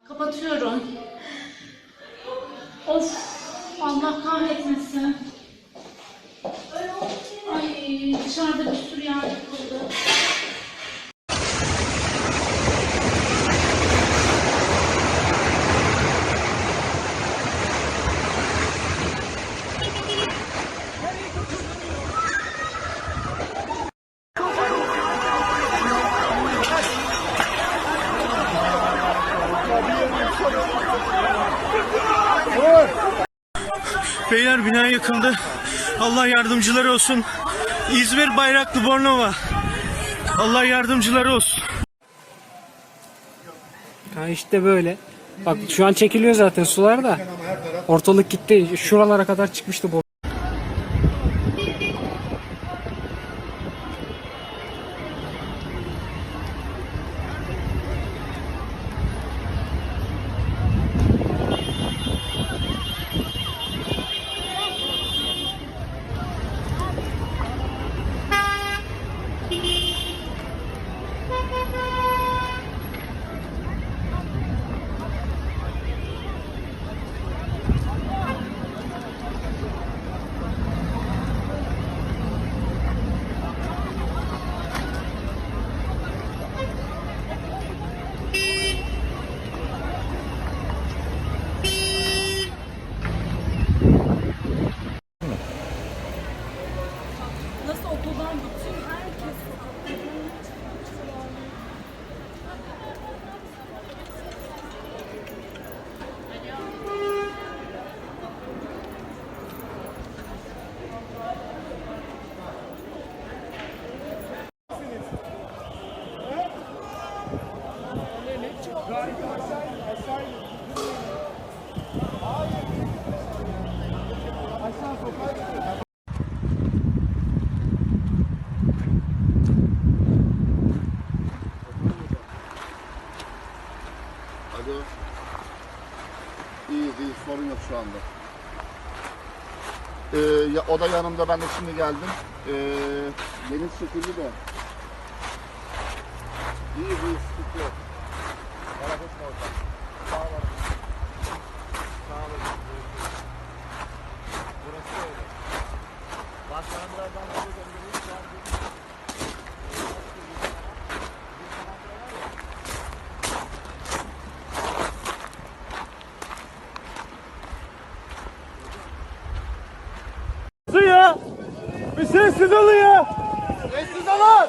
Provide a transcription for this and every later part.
Kapatıyorum. Of, Allah kahretmesin. Ay, dışarıda bir sürü yer yıkıldı. Beyler, bina yıkıldı. Allah yardımcıları olsun. İzmir Bayraklı Bornova. Allah yardımcıları olsun. Ha işte böyle. Bak şu an çekiliyor zaten sular da. Ortalık gitti. Şuralara kadar çıkmıştı bu. Nasıl okuldan bütün herkes Alo. İyi, sorun yok şu anda. O da yanımda, ben de şimdi geldim. Deniz çekildi de. İyi, sıkıntı yok. Merak etme orada. Sağ olun. Sağ olun. Burası öyle. Başkanlardan da göndeririz. Ya! Bir sessiz olun ya! Sessiz olun!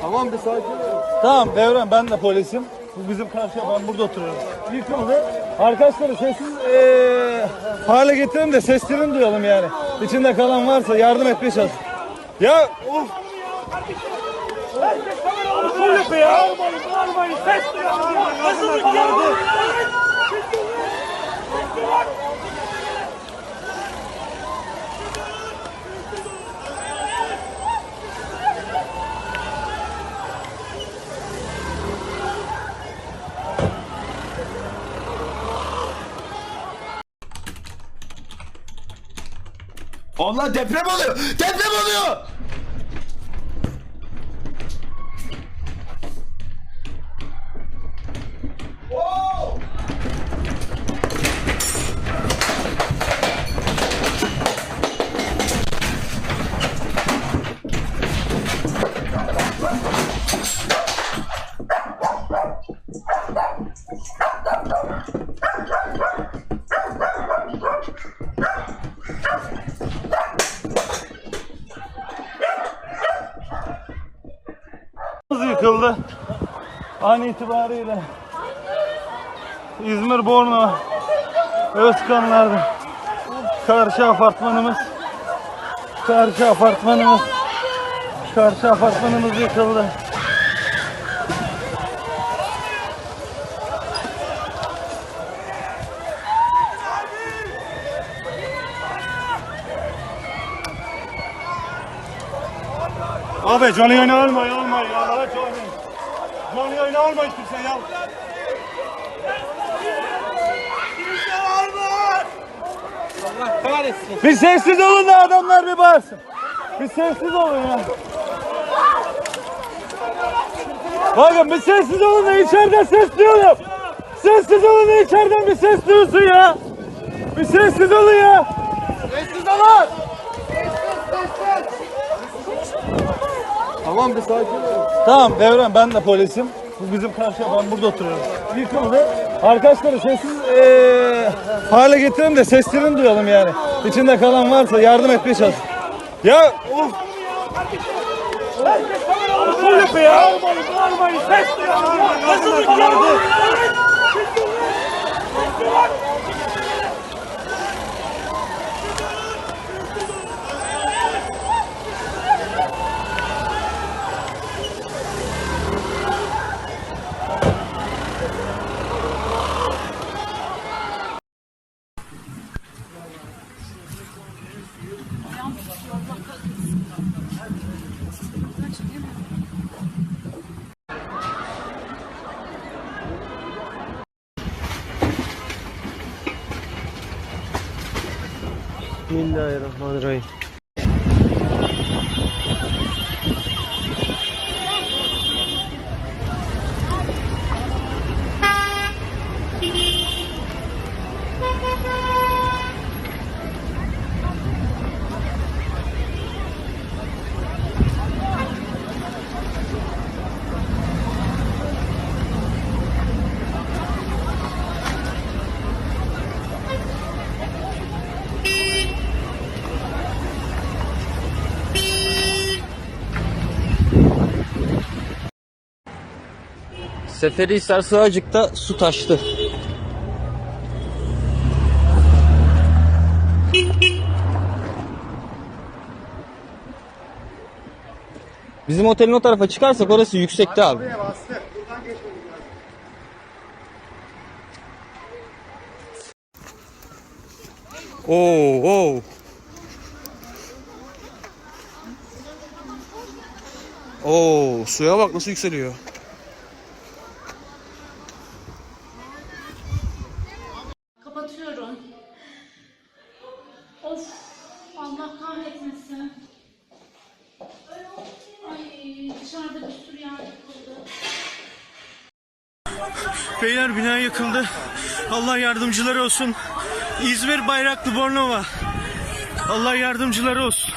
Tamam, bir sakin ol. Tamam Devran, ben de polisim. Bu bizim karşıya, ben burada oturuyorum. Yıkıldı. Arkadaşları sessiz hale getirelim de seslerini duyalım yani. İçinde kalan varsa yardım etmeye çalış. Ya of! Nasıl yapıyor ya? Bağırmayın, ses duyalım. Nasıl ya? Allah, deprem oluyor! Deprem oluyor! Yıkıldı. An itibariyle İzmir Bornova Özkanlar'da karşı apartmanımız yıkıldı. Abi canı yayını alma ya. Canı yayını alma hiç kimse ya. Allah kahretsin. Bir sessiz olun da adamlar bir bağırsın. Bir sessiz olun ya. Bakın bir sessiz olun da içeriden ses duyuyorum. Sessiz olun da içeriden bir ses duyulsun ya. Bir sessiz olun ya. Sessiz olun. Tamam bir sakin ol. Tamam Devran, ben de polisim. Bu bizim karşıya, ben burada oturuyorum. Yıkıldı. Arkadaşları sessiz hale getirelim de seslerini duyalım yani. İçinde kalan varsa yardım etmeye çalış. Ya of. Nasıl yapıyor ya? Nasıl yapıyor? Bismillahirrahmanirrahim. Seferihisar Sığacık'ta su taştı. Bizim otelin o tarafa çıkarsak orası yüksekte abi. Oo. Oo, suya bak nasıl yükseliyor. Kapatıyorum. Of, Allah kahretmesin. Ay, dışarıda bir sürü yer yıkıldı. Beyler bina yıkıldı. Allah yardımcıları olsun. İzmir Bayraklı Bornova. Allah yardımcıları olsun.